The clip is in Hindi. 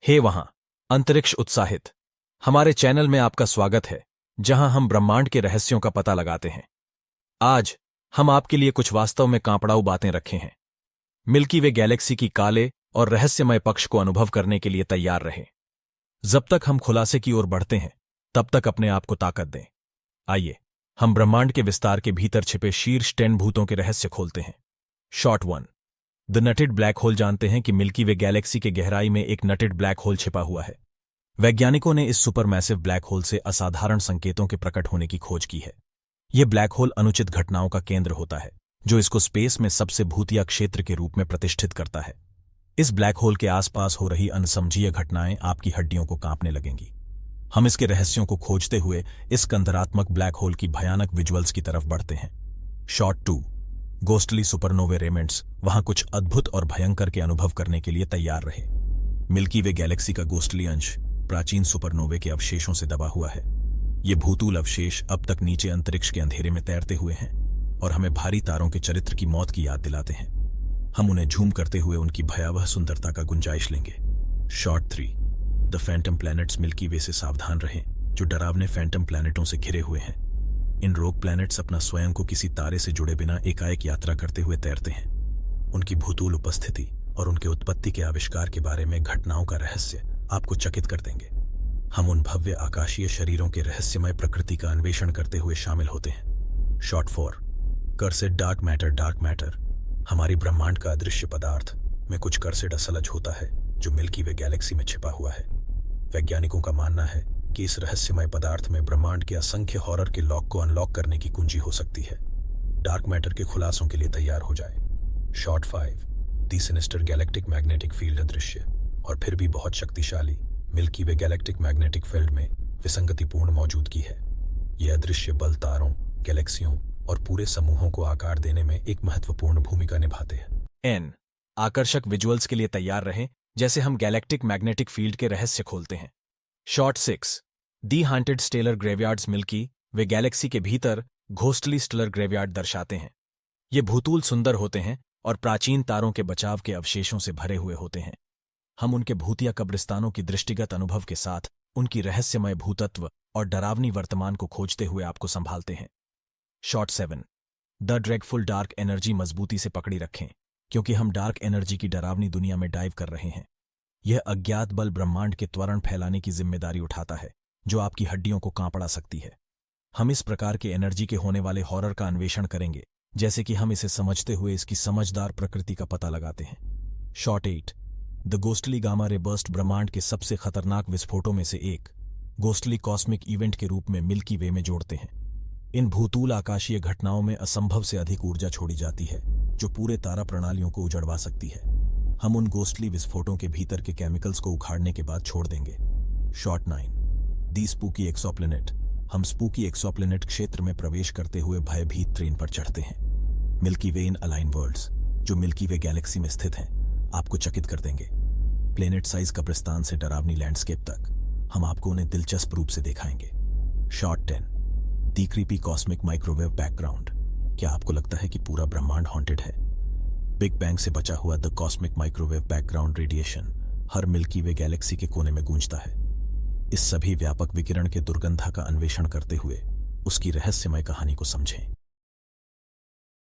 हे वहां अंतरिक्ष उत्साहित, हमारे चैनल में आपका स्वागत है, जहां हम ब्रह्मांड के रहस्यों का पता लगाते हैं। आज हम आपके लिए कुछ वास्तव में कांपड़ाऊ बातें रखे हैं। मिल्की वे गैलेक्सी की काले और रहस्यमय पक्ष को अनुभव करने के लिए तैयार रहे। जब तक हम खुलासे की ओर बढ़ते हैं, तब तक अपने आप को ताकत दें। आइए हम ब्रह्मांड के विस्तार के भीतर छिपे शीर्ष 10 भूतों के रहस्य खोलते हैं। Short 1, the नटेड black hole. जानते हैं कि मिल्की वे गैलेक्सी के गहराई में एक नटेड ब्लैक होल छिपा हुआ है। वैज्ञानिकों ने इस सुपरमैसिव ब्लैक होल से असाधारण संकेतों के प्रकट होने की खोज की है। यह ब्लैक होल अनुचित घटनाओं का केंद्र होता है, जो इसको स्पेस में सबसे भूतिया क्षेत्र के रूप में प्रतिष्ठित करता है। इस ब्लैक होल के आसपास हो रही अनसमझीय घटनाएं आपकी हड्डियों को कांपने लगेंगी। हम इसके रहस्यों को खोजते हुए इस कंदरात्मक ब्लैक होल की भयानक विजुअल्स की तरफ बढ़ते हैं। Short 2, ghostly supernovae raiments. वहां कुछ अद्भुत और भयंकर के अनुभव करने के लिए तैयार रहे। मिल्की वे गैलेक्सी का गोस्टली अंश प्राचीन सुपरनोवे के अवशेषों से दबा हुआ है। ये भूतूल अवशेष अब तक नीचे अंतरिक्ष के अंधेरे में तैरते हुए हैं और हमें भारी तारों के चरित्र की मौत की याद दिलाते हैं। हम उन्हें झूम करते हुए उनकी भयावह सुंदरता का गुंजाइश लेंगे। Short 3, the phantom planets. Milky Way से सावधान रहें, जो डरावने फैंटम प्लैनेटों से घिरे हुए हैं। इन रोग प्लैनेट्स अपना स्वयं को किसी तारे से जुड़े बिना एकाएक यात्रा करते हुए तैरते हैं। उनकी भूतूल उपस्थिति और उनके उत्पत्ति के आविष्कार के बारे में घटनाओं का रहस्य आपको चकित कर देंगे। हम उन भव्य आकाशीय शरीरों के रहस्यमय प्रकृति का अन्वेषण करते हुए शामिल होते हैं। Short 4, cursed dark matter. Dark matter हमारी ब्रह्मांड का अदृश्य पदार्थ में कुछ कर्सेड असलज होता है, जो मिल्की वे गैलेक्सी में छिपा हुआ है। वैज्ञानिकों का मानना है कि इस रहस्यमय पदार्थ में ब्रह्मांड के असंख्य हॉरर के लॉक को अनलॉक करने की कुंजी हो सकती है। डार्क मैटर के खुलासों के लिए तैयार हो जाए। शॉर्ट 5, दी सिनिस्टर गैलेक्टिक मैग्नेटिक फील्ड। अदृश्य और फिर भी बहुत शक्तिशाली मिल्की वे गैलेक्टिक मैग्नेटिक फील्ड में विसंगतिपूर्ण मौजूदगी है। यह अदृश्य बल तारों, गैलेक्सियों और पूरे समूहों को आकार देने में एक महत्वपूर्ण भूमिका निभाते हैं। एन आकर्षक विजुअल्स के लिए तैयार रहें, जैसे हम गैलेक्टिक मैग्नेटिक फील्ड के रहस्य खोलते हैं। शॉर्ट 6, दी हांटेड स्टेलर ग्रेवयार्ड्स। मिल्की वे गैलेक्सी के भीतर घोस्टली स्टेलर ग्रेवयार्ड दर्शाते हैं। ये भूतूल सुंदर होते हैं और प्राचीन तारों के बचाव के अवशेषों से भरे हुए होते हैं। हम उनके भूतिया कब्रिस्तानों की दृष्टिगत अनुभव के साथ उनकी रहस्यमय भूतत्व और डरावनी वर्तमान को खोजते हुए आपको संभालते हैं। Short 7, the dreadful dark energy. मजबूती से पकड़ी रखें, क्योंकि हम डार्क एनर्जी की डरावनी दुनिया में डाइव कर रहे हैं। यह अज्ञात बल ब्रह्मांड के त्वरण फैलाने की जिम्मेदारी उठाता है, जो आपकी हड्डियों को कांपड़ा सकती है। हम इस प्रकार के एनर्जी के होने वाले हॉरर का अन्वेषण करेंगे, जैसे कि हम इसे समझते हुए इसकी समझदार प्रकृति का पता लगाते हैं। Short 8, the ghostly gamma ray burst. ब्रह्मांड के सबसे खतरनाक विस्फोटों में से एक गोस्टली कॉस्मिक इवेंट के रूप में मिल्की वे में जोड़ते हैं। इन भूतूल आकाशीय घटनाओं में असंभव से अधिक ऊर्जा छोड़ी जाती है, जो पूरे तारा प्रणालियों को उजड़वा सकती है। हम उन गोस्टली विस्फोटों के भीतर के केमिकल्स को उखाड़ने के बाद छोड़ देंगे। शॉर्ट 9, दी स्पूकी एक्सोप्लैनेट। हम स्पूकी एक्सोप्लैनेट क्षेत्र में प्रवेश करते हुए भयभीत ट्रेन पर चढ़ते हैं। मिल्की वे इन अलाइन वर्ल्ड्स, जो मिल्की वे गैलेक्सी में स्थित हैं, आपको चकित कर देंगे। प्लेनेट साइज कब्रिस्तान से डरावनी लैंडस्केप तक हम आपको उन्हें दिलचस्प रूप से दिखाएंगे। शॉर्ट 10, दी क्रीपी कॉस्मिक माइक्रोवेव बैकग्राउंड। क्या आपको लगता है कि पूरा ब्रह्मांड हॉन्टेड है? बिग बैंग से बचा हुआ the cosmic microwave background radiation her milky way Galaxy के कोने में गूंजता है। इस सभी व्यापक विकिरण के दुर्गंधा का अन्वेषण करते हुए उसकी रहस्यमय कहानी को समझें।